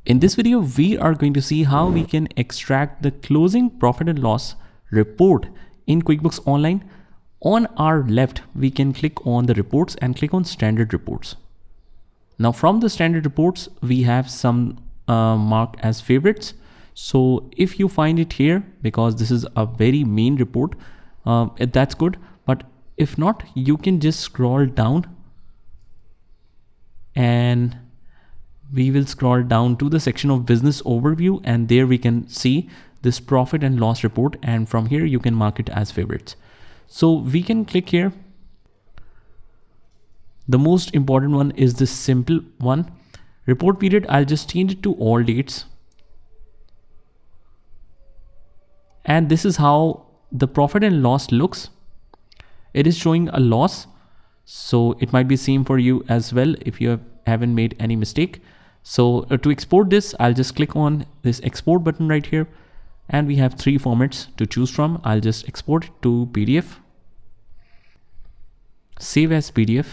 In this video, we are going to see how we can extract the closing profit and loss report in QuickBooks Online. On our left, we can click on the reports and click on standard reports. Now from the standard reports, we have some marked as favorites. So if you find it here, because this is a very main report, that's good. But if not, you can just scroll down and we will scroll down to the section of business overview, and there we can see this profit and loss report, and from here you can mark it as favorites. So we can click here. The most important one is this simple one, report period. I'll just change it to all dates, and this is how the profit and loss looks. It is showing a loss, so it might be same for you as well if you haven't made any mistake. So to export this, I'll just click on this export button right here, and we have three formats to choose from. I'll just export it to PDF, save as PDF,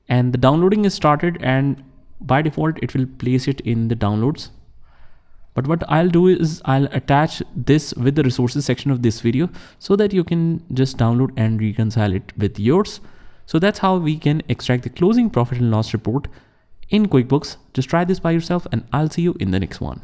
and the downloading is started, and by default it will place it in the downloads. But what I'll do is I'll attach this with the resources section of this video so that you can just download and reconcile it with yours. So that's how we can extract the closing profit and loss report in QuickBooks. Just try this by yourself, and I'll see you in the next one.